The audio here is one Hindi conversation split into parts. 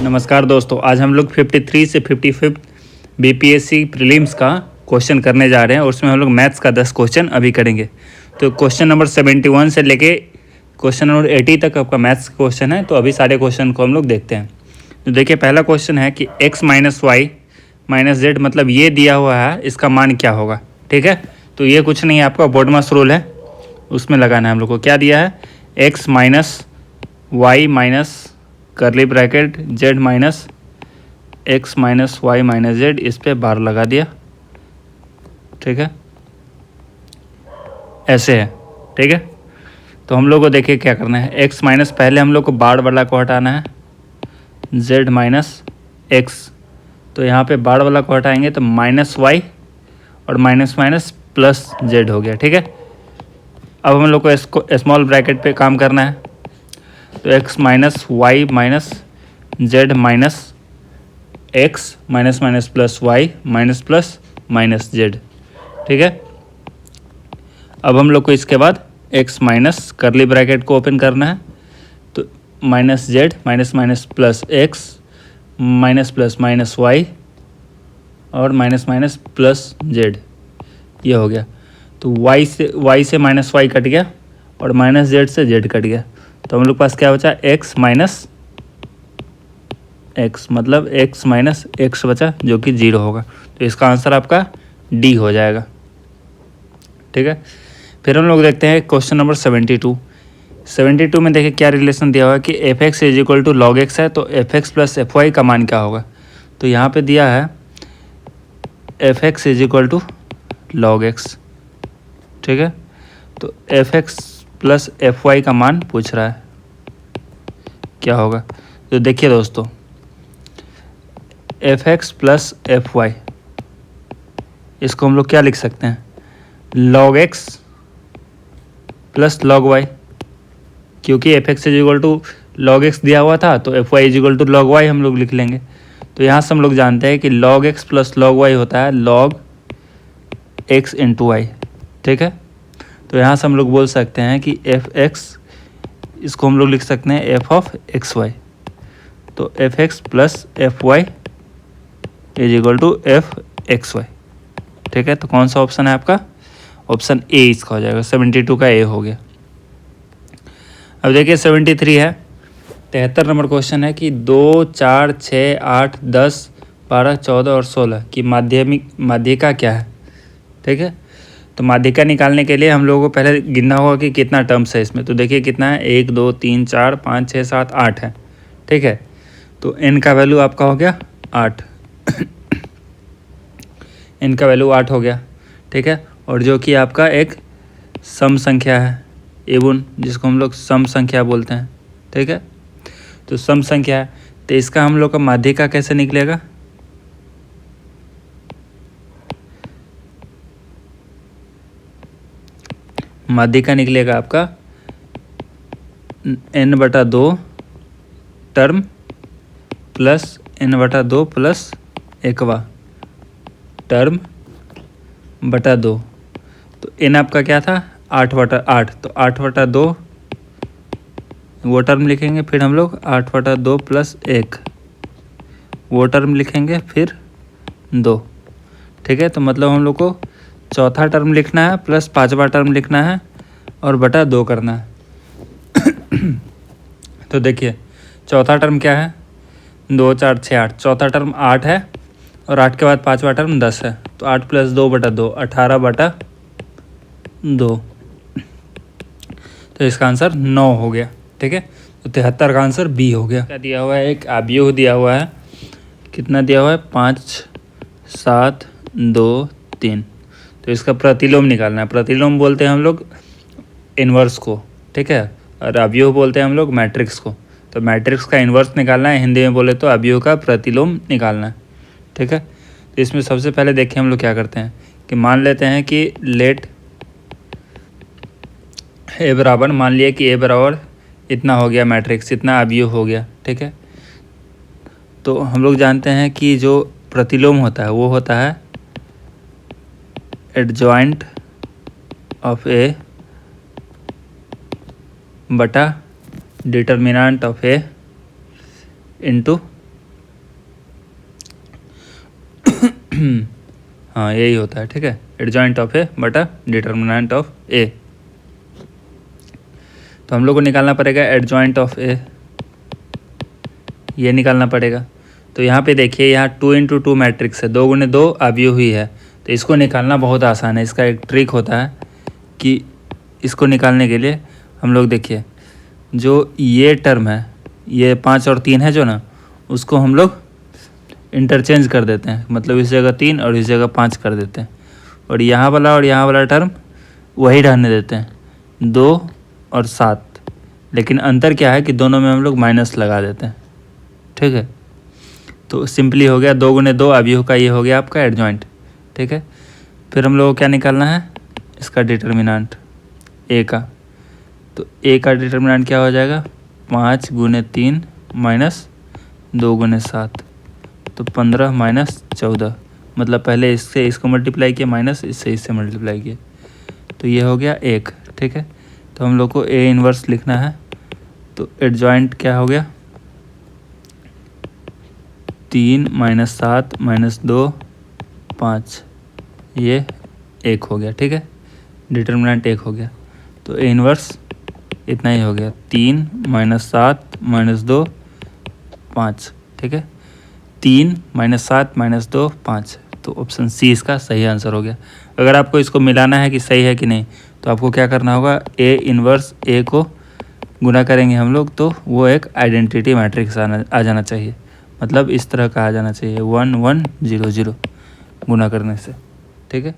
नमस्कार दोस्तों, आज हम लोग 53 से 55 बीपीएससी प्रीलिम्स का क्वेश्चन करने जा रहे हैं और उसमें हम लोग मैथ्स का 10 क्वेश्चन अभी करेंगे। तो क्वेश्चन नंबर 71 से लेके क्वेश्चन नंबर 80 तक आपका मैथ्स क्वेश्चन है। तो अभी सारे क्वेश्चन को हम लोग देखते हैं। तो देखिए, पहला क्वेश्चन है कि x minus y minus z, मतलब ये दिया हुआ है, इसका मान क्या होगा। ठीक है, तो ये कुछ नहीं है, आपका बोडमास रूल है, उसमें लगाना है हम लोग को। क्या दिया है, x minus y minus curly bracket z minus x minus y minus z, इस पे बार लगा दिया। ठीक है, ऐसे है। ठीक है, तो हम लोग को देखिए क्या करना है। एक्स माइनस, पहले हम लोग को बार वाला को हटाना है, जेड माइनस एक्स, तो यहाँ पे बार वाला को हटाएंगे तो माइनस वाई और माइनस माइनस प्लस जेड हो गया। ठीक है, अब हम लोग को इसको स्मॉल ब्रैकेट पे काम करना है, तो x minus y minus z minus x minus minus plus y minus plus minus z. ठीक है, अब हम लोग को इसके बाद एक्स माइनस करली ब्रैकेट को ओपन करना है, तो minus z minus minus plus x minus plus minus y और माइनस माइनस प्लस जेड, ये हो गया। तो वाई से माइनस वाई कट गया और माइनस जेड से जेड कट गया, तो हम लोग पास क्या बचा, एक्स माइनस एक्स, मतलब एक्स माइनस एक्स बचा, जो कि 0 होगा। तो इसका आंसर आपका डी हो जाएगा। ठीक है, फिर हम लोग देखते हैं क्वेश्चन नंबर 72 में देखिए क्या रिलेशन दिया हुआ है कि f x is equal to log x है, तो f x plus F y का मान क्या होगा। तो यहाँ पे दिया है f x is equal to log x. ठीक है, तो f x plus F y का मान पूछ रहा है, क्या होगा। तो देखिए दोस्तों, F x plus F Y, इसको हम लोग क्या लिख सकते हैं, log x plus log Y, क्योंकि F x is equal to log X दिया हुआ था, तो F Y is equal to log Y हम लोग लिख लेंगे। तो यहाँ से हम लोग जानते हैं कि log x plus log y होता है लॉग एक्स इंटू वाई। ठीक है, तो यहाँ से हम लोग बोल सकते हैं कि एफ एक्स, इसको हम लोग लिख सकते हैं एफ ऑफ एक्स वाई, तो f x plus F Y is equal to f x y. ठीक है, तो कौन सा ऑप्शन है आपका, ऑप्शन ए इसका हो जाएगा। 72 का ए हो गया। अब देखिए 73 है, 73 नंबर क्वेश्चन है कि 2, 4, 6, 8, 10, 12, 14 और 16 की माध्यिका क्या है। ठीक है, तो माध्यिका निकालने के लिए हम लोगों को पहले गिनना होगा कि कितना टर्म्स है इसमें। तो देखिए कितना है, 1, 2, 3, 4, 5, 6, 7, 8 है। ठीक है, तो n का वैल्यू आपका हो गया 8 n का वैल्यू 8 हो गया। ठीक है, और जो कि आपका एक सम संख्या है, एवन, जिसको हम लोग सम संख्या बोलते हैं। ठीक है, तो सम संख्या है, तो इसका हम लोग का माध्यिका कैसे निकलेगा, माध्यिका निकलेगा आपका n/2 term plus n/2 plus 1वां टर्म बटा 2। तो n आपका क्या था, 8/8, तो 8/2 वो टर्म लिखेंगे, फिर हम लोग 8/2 प्लस 1 वो टर्म लिखेंगे, फिर 2। ठीक है, तो मतलब हम लोग को चौथा टर्म लिखना है प्लस 5वां टर्म लिखना है और बटा 2 करना है। तो देखिए चौथा टर्म क्या है, 2, 4, 6, 8, चौथा टर्म 8 है और 8 के बाद 5वां टर्म 10 है, तो 8 प्लस 2 बटा 2, 18/2, तो इसका आंसर 9 हो गया। ठीक है, तो 73 का आंसर बी हो गया। क्या दिया हुआ है, एक अवयव दिया हुआ है, कितना दिया हुआ है, 5, 7, 2, 3, तो इसका प्रतिलोम निकालना है। प्रतिलोम बोलते हैं हम लोग इन्वर्स को। ठीक है, और अवयव बोलते हैं हम लोग मैट्रिक्स को। तो मैट्रिक्स का इन्वर्स निकालना है, हिंदी में बोले तो अवयव का प्रतिलोम निकालना है। ठीक है, तो इसमें सबसे पहले देखिए हम लोग क्या करते हैं कि मान लेते हैं कि लेट ए बराबर, मान लिया कि ए बराबर इतना हो गया मैट्रिक्स, इतना अवयव हो गया। ठीक है, तो हम लोग जानते हैं कि जो प्रतिलोम होता है वो होता है एडजॉइंट ऑफ ए बटा डिटर्मिनेंट ऑफ ए इंटू हाँ यही होता है, ठीक है, एडजॉइंट ऑफ ए बटा डिटर्मिनेंट ऑफ ए। तो हम लोग को निकालना पड़ेगा एडजॉइंट ऑफ ए, ये निकालना पड़ेगा। तो यहाँ पे देखिए, यहाँ 2 × 2 मैट्रिक्स है, 2 × 2 अवयव ही है, तो इसको निकालना बहुत आसान है। इसका एक ट्रिक होता है कि इसको निकालने के लिए हम लोग देखिए, जो ये टर्म है, ये 5 और 3 है जो ना, उसको हम लोग इंटरचेंज कर देते हैं, मतलब इस जगह 3 और इस जगह 5 कर देते हैं, और यहाँ वाला टर्म वही रहने देते हैं, 2 और 7। लेकिन अंतर क्या है कि दोनों में हम लोग माइनस लगा देते हैं, ठीक है। तो सिंपली हो गया 2 × 2 अवयव का, ये हो गया आपका एडजॉइंट, ठीक है। फिर हम लोग को क्या निकालना है, इसका डिटर्मिनेंट ए का। तो ए का डिटर्मिनेंट क्या हो जाएगा, 5 × 3 - 2 × 7, तो 15 - 14, मतलब पहले इससे इसको मल्टीप्लाई किया, माइनस इससे इससे मल्टीप्लाई किया, तो ये हो गया 1, ठीक है। तो हम लोग को ए इन्वर्स लिखना है, तो एडजॉइंट क्या हो गया, 3 - 7 - 2 5, ये 1 हो गया, ठीक है, डिटर्मिनेंट 1 हो गया। तो ए इन्वर्स इतना ही हो गया, 3 - 7 - 2 5, ठीक है, 3 - 7 - 2 5। तो ऑप्शन सी इसका सही आंसर हो गया। अगर आपको इसको मिलाना है कि सही है कि नहीं, तो आपको क्या करना होगा, ए इन्वर्स ए को गुना करेंगे हम लोग, तो वो एक आइडेंटिटी मैट्रिक्स आ जाना चाहिए, मतलब इस तरह का आ जाना चाहिए, 1 1 0 0 गुना करने से, ठीक है।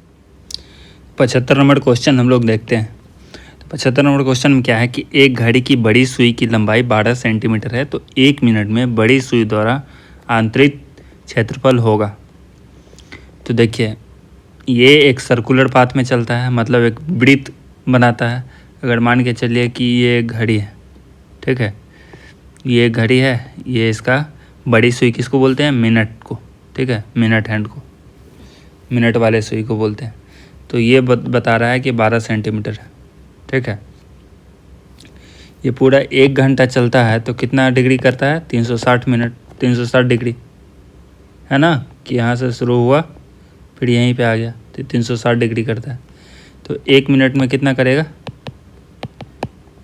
75 नंबर क्वेश्चन हम लोग देखते हैं। तो 75 नंबर क्वेश्चन में क्या है कि एक घड़ी की बड़ी सुई की लंबाई 12 सेंटीमीटर है, तो 1 मिनट में बड़ी सुई द्वारा आंतरिक क्षेत्रफल होगा। तो देखिए, ये एक सर्कुलर पाथ में चलता है, मतलब एक वृत्त बनाता है। अगर मान के चलिए कि ये घड़ी है, ठीक है, ये घड़ी है, ये इसका बड़ी सुई किसको बोलते हैं, मिनट को, ठीक है, मिनट हैंड को, मिनट वाले सुई को बोलते हैं। तो ये बता रहा है कि 12 सेंटीमीटर है, ठीक है। ये पूरा 1 घंटा चलता है, तो कितना डिग्री करता है, 360 मिनट, 360 डिग्री, है ना, कि यहाँ से शुरू हुआ फिर यहीं पे आ गया, तो 360 डिग्री करता है। तो 1 मिनट में कितना करेगा,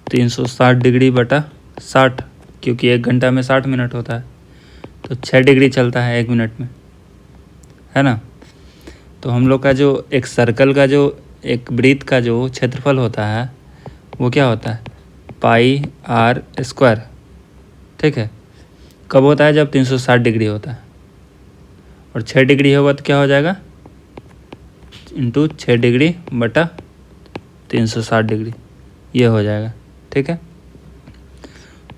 360 डिग्री बटा 60, क्योंकि 1 घंटा में 60 मिनट होता है, तो 6 डिग्री चलता है 1 मिनट में, है ना। तो हम लोग का जो एक सर्कल का जो एक वृत्त का जो क्षेत्रफल होता है, वो क्या होता है, πr², ठीक है। कब होता है, जब 360 डिग्री होता है, और 6 डिग्री होगा तो क्या हो जाएगा, इंटू 6 डिग्री बटा 360 डिग्री, ये हो जाएगा, ठीक है।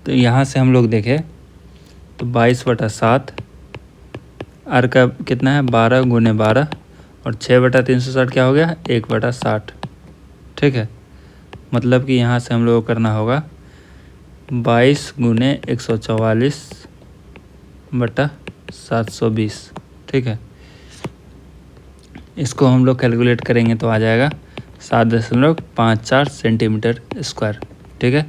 तो यहाँ से हम लोग देखें तो 22/7, आर का कितना है, 12 × 12, और 6/360 क्या हो गया, 1/60, ठीक है। मतलब कि यहाँ से हम लोग को करना होगा 22 × 144/720, ठीक है। इसको हम लोग कैलकुलेट करेंगे तो आ जाएगा 7.54 सेंटीमीटर स्क्वायर, ठीक है।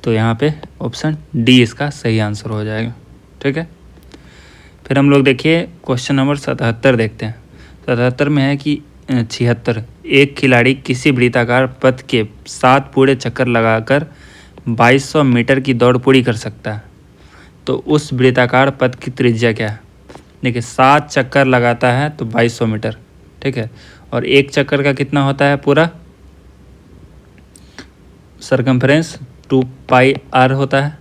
तो यहाँ पे ऑप्शन डी इसका सही आंसर हो जाएगा, ठीक है। फिर हम लोग देखिए क्वेश्चन नंबर 77 देखते हैं। 77 में है कि 76, एक खिलाड़ी किसी वृत्ताकार पथ के 7 पूरे चक्कर लगाकर 2200 मीटर की दौड़ पूरी कर सकता है, तो उस वृत्ताकार पथ की त्रिज्या क्या है। देखिए 7 चक्कर लगाता है तो 2200 मीटर, ठीक है, और एक चक्कर का कितना होता है, पूरा सरकमफ्रेंस 2πr होता है,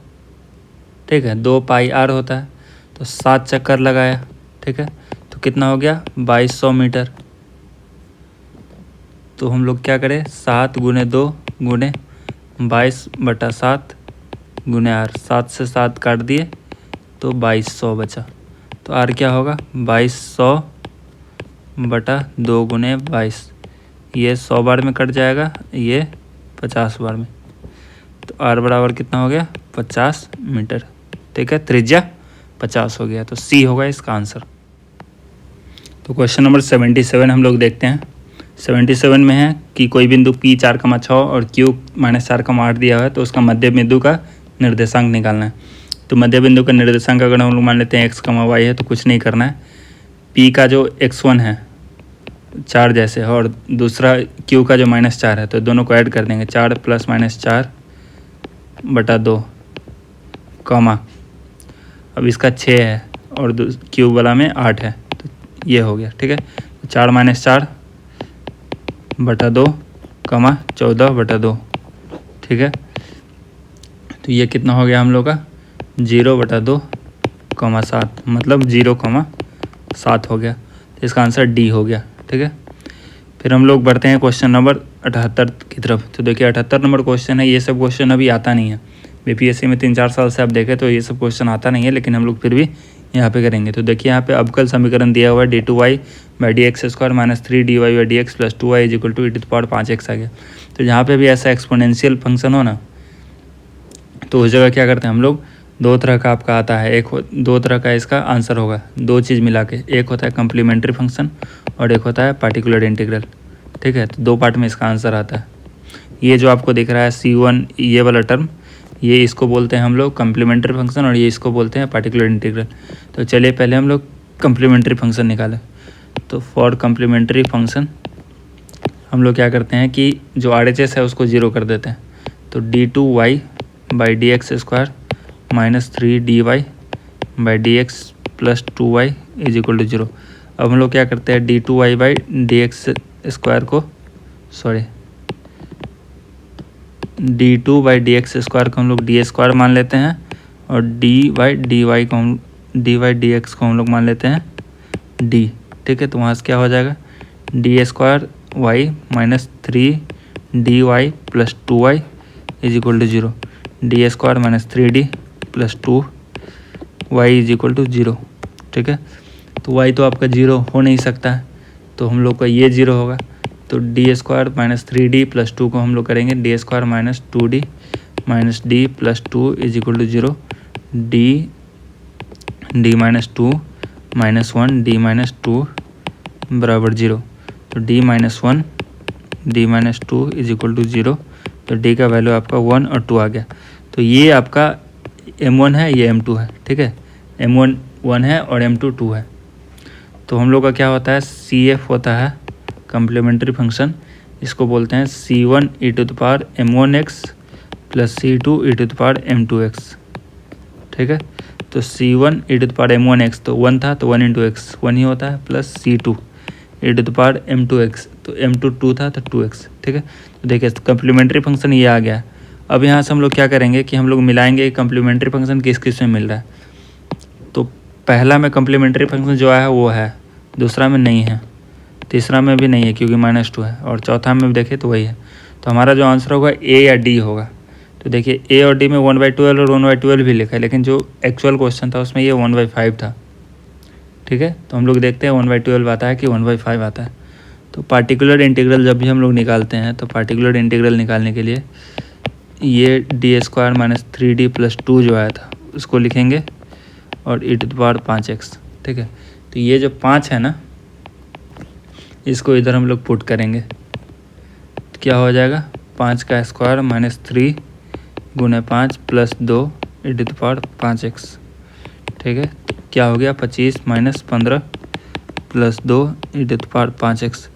ठीक है, 2πr होता है। तो 7 चक्कर लगाया, ठीक है, तो कितना हो गया, 2200 मीटर। तो हम लोग क्या करें, 7 × 2 × 22/7 × r, 7 से 7 काट दिए तो 2200 बचा। तो r क्या होगा, 2200/2 × 22, ये 100 बार में कट जाएगा, ये 50 बार में, तो r बराबर कितना हो गया, 50 मीटर, ठीक है, त्रिज्या 50 हो गया। तो सी होगा इसका आंसर। तो क्वेश्चन नंबर 77 हम लोग देखते हैं। 77 में है कि कोई बिंदु P 4,6 और Q -4,8 दिया हुआ है, तो उसका मध्य बिंदु का निर्देशांक निकालना है। तो मध्य बिंदु का निर्देशांक अगर हम लोग मान लेते हैं x, y है, तो कुछ नहीं करना है। P का जो x1 है, 4 जैसे है, और दूसरा क्यू का जो -4 है, तो दोनों को ऐड कर देंगे। 4 + -4/2 कॉमा, अब इसका 6 है और क्यू वाला में 8 है, तो ये हो गया। ठीक है, 4 - 4/2 कॉमा 14/2। ठीक है, तो ये कितना हो गया हम लोग का 0/2 कॉमा 7, मतलब 0,7 हो गया। तो इसका आंसर डी हो गया। ठीक है, फिर हम लोग बढ़ते हैं क्वेश्चन नंबर 78 की तरफ। तो देखिए 78 नंबर क्वेश्चन है। ये सब क्वेश्चन अभी आता नहीं है बीपीएससी में, 3-4 साल से आप देखें तो ये सब क्वेश्चन आता नहीं है, लेकिन हम लोग फिर भी यहाँ पे करेंगे। तो देखिए यहाँ पे अवकल समीकरण दिया हुआ है d2y/dx² - 3dy/dx + 2y = e⁵ आ गया। तो जहाँ पे भी ऐसा एक्सपोनेंशियल फंक्शन हो ना, तो उस जगह क्या करते हैं हम लोग, दो तरह का आपका आता है। दो तरह का इसका आंसर होगा, दो चीज़ मिला के। एक होता है कम्प्लीमेंट्री फंक्शन और एक होता है पार्टिकुलर इंटीग्रल। ठीक है, तो दो पार्ट में इसका आंसर आता है। ये जो आपको दिख रहा है C1, ये वाला टर्म, ये इसको बोलते हैं हम लोग कम्प्लीमेंट्री फंक्शन, और ये इसको बोलते हैं पार्टिकुलर इंटीग्रल। तो चलिए पहले हम लोग कम्प्लीमेंट्री फंक्शन निकालें। तो फॉर कम्प्लीमेंट्री फंक्शन हम लोग क्या करते हैं कि जो RHS है उसको 0 कर देते हैं। तो d2y/dx² - 3dy/dx + 2y = 0। अब हम लोग क्या करते हैं, d2y/dx² को हम लोग d² मान लेते हैं, और dy/dx को हम लोग मान लेते हैं d। ठीक है, तो वहाँ से क्या हो जाएगा, d² y - 3dy + 2y = 0। d² - 3d + 2y = 0। ठीक है, तो y तो आपका 0 हो नहीं सकता है, तो हम लोग का ये 0 होगा। तो d² - 3d + 2 को हम लोग करेंगे d² - 2d - d + 2 = 0। d - 2 - 1 d - 2 बराबर 0। तो d - 1 d - 2 = 0। तो d का वैल्यू आपका 1 और 2 आ गया। तो ये आपका m1 है, ये m2 है। ठीक है, m1 1 है और m2 2 है। तो हम लोग का क्या होता है, CF होता है कम्प्लीमेंट्री फंक्शन, इसको बोलते हैं C1 e⁻m1x + C2 e⁻m2x। ठीक है, तो C1 e⁻m1x तो 1 था, तो 1 × x 1 ही होता है, प्लस C2 e⁻m2x तो m2 2 था, तो 2x। ठीक है, तो देखिए कम्प्लीमेंट्री फंक्शन ये आ गया। अब यहाँ से हम लोग क्या करेंगे कि हम लोग मिलाएंगे कम्प्लीमेंट्री फंक्शन किस किस में मिल रहा है। तो पहला में कम्प्लीमेंट्री फंक्शन जो है वो है, दूसरा में नहीं है, तीसरा में भी नहीं है क्योंकि -2 है, और चौथा में भी देखें तो वही है। तो हमारा जो आंसर होगा A या D होगा। तो देखिए A और D में 1/12 और 1/12 भी लिखा है, लेकिन जो एक्चुअल क्वेश्चन था उसमें ये 1/5 था। ठीक है, तो हम लोग देखते हैं 1/12 आता है कि 1/5 आता है। तो पार्टिकुलर इंटीग्रल जब भी हम लोग निकालते हैं, तो पार्टिकुलर इंटीग्रल निकालने के लिए ये d² - 3d + 2 जो आया था उसको लिखेंगे, और e⁵x। ठीक है, तो ये जो 5 है ना, इसको इधर हम लोग पुट करेंगे, तो क्या हो जाएगा, 5 का स्क्वायर - 3 × 5 + 2 e⁵x। ठीक है, क्या हो गया, 25 - 15 + 2 e⁵x।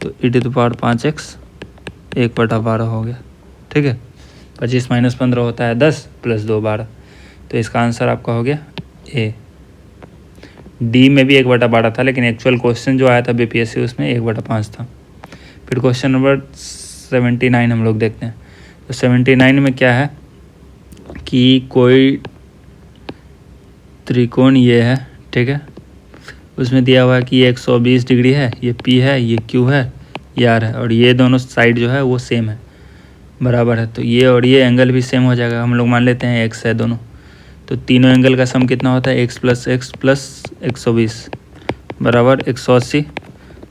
तो e⁵x 1/12 हो गया। ठीक है, 25 - 15 होता है 10 + 2 12। तो इसका आंसर आपका हो गया A। D में भी 1/12 था, लेकिन एक्चुअल क्वेश्चन जो आया था बीपीएससी उसमें 1/5 था। फिर क्वेश्चन नंबर 79 हम लोग देखते हैं। तो 79 में क्या है कि कोई त्रिकोण ये है। ठीक है, उसमें दिया हुआ है कि ये 120 डिग्री है, ये P है, ये Q है, ये R है, और ये दोनों साइड जो है वो सेम है, बराबर है। तो ये और ये एंगल भी सेम हो जाएगा, हम लोग मान लेते हैं x है दोनों। तो तीनों एंगल का सम कितना होता है, x + x + 120 बराबर 180।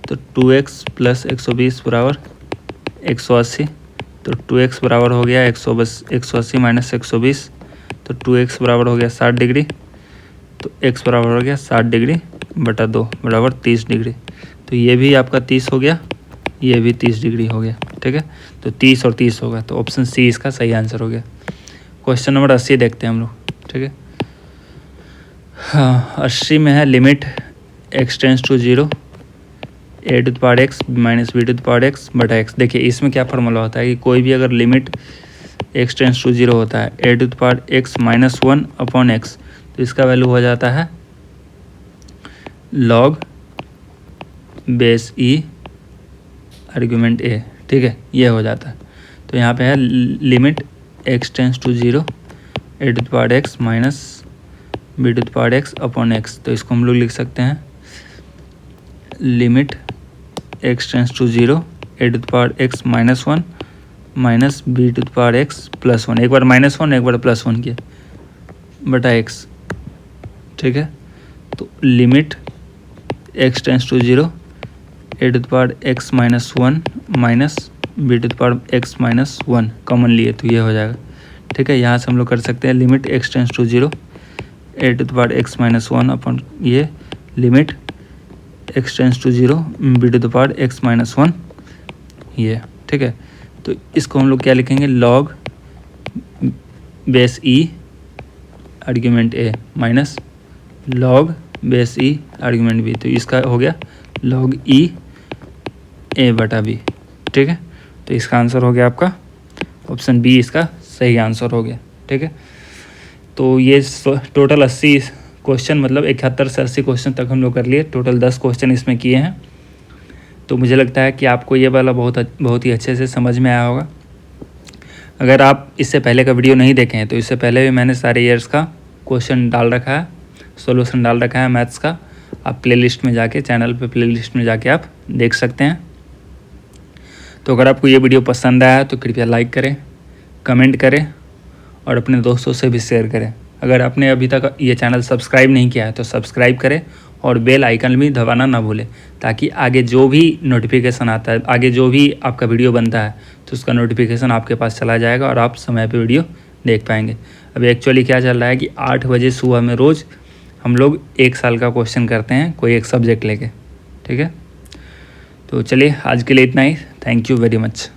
तो 2x + 120 बराबर 180। तो 2x बराबर हो गया 180 - 120, तो 2x बराबर हो गया 60 डिग्री। तो x बराबर हो गया 60 डिग्री बटा 2 बराबर 30 डिग्री। तो ये भी आपका 30 हो गया, ये भी 30 डिग्री हो गया। ठीक है, तो 30 और 30 होगा, तो ऑप्शन सी इसका सही आंसर हो गया। क्वेश्चन नंबर 80 देखते हैं हम लोग। ठीक है, हाँ 80 में है limit x → 0 a to the power x minus b to the power x बटा एक्स। देखिए इसमें क्या फार्मूला होता है कि कोई भी अगर limit x tends to zero होता है A to the power x minus one upon x, तो इसका वैल्यू हो जाता है log base E argument A. ठीक है, ये हो जाता है। तो यहाँ पे है limit x tends to zero A to the power x minus b to the power x upon x. तो इसको हम लोग लिख सकते हैं limit x tends to zero A to the power x minus one minus b to the power x plus one, एक बार माइनस वन एक बार प्लस वन किया बटा एक्स। ठीक है, तो limit x tends to zero A to the power x minus one minus b to the power x minus one common लिए तो ये हो जाएगा। ठीक है, यहाँ से हम लोग कर सकते हैं limit x tends to zero A to the power x minus one upon ये limit x tends to zero B to the power x minus one ये। ठीक है, तो इसको हम लोग क्या लिखेंगे log base E argument A minus log base E argument B. तो इसका हो गया लॉग ई ए बटा बी। ठीक है, तो इसका आंसर हो गया आपका ऑप्शन बी, इसका सही आंसर हो गया। ठीक है, तो ये टोटल 80 क्वेश्चन मतलब 71 से 80 क्वेश्चन तक हम लोग कर लिए। टोटल 10 क्वेश्चन इसमें किए हैं। तो मुझे लगता है कि आपको ये वाला बहुत ही अच्छे से समझ में आया होगा। अगर आप इससे पहले का वीडियो नहीं देखे हैं तो इससे पहले भी मैंने सारे ईयर्स का क्वेश्चन डाल रखा है, सॉल्यूशन डाल रखा है मैथ्स का। आप प्लेलिस्ट में जाके चैनल पे प्लेलिस्ट में जाके आप देख सकते हैं। तो अगर आपको ये वीडियो पसंद आया तो कृपया लाइक करें, कमेंट करें और अपने दोस्तों से भी शेयर करें। अगर आपने अभी तक ये चैनल सब्सक्राइब नहीं किया है तो सब्सक्राइब करें और बेल आइकन भी दबाना ना भूलें, ताकि आगे जो भी नोटिफिकेशन आता है, आगे जो भी आपका वीडियो बनता है तो उसका नोटिफिकेशन आपके पास चला जाएगा और आप समय पे वीडियो देख पाएंगे। अभी एक्चुअली क्या चल रहा है कि 8 बजे सुबह में रोज़ हम लोग 1 साल का क्वेश्चन करते हैं कोई एक सब्जेक्ट लेके। ठीक है, तो चलिए आज के लिए इतना ही। Thank you very much.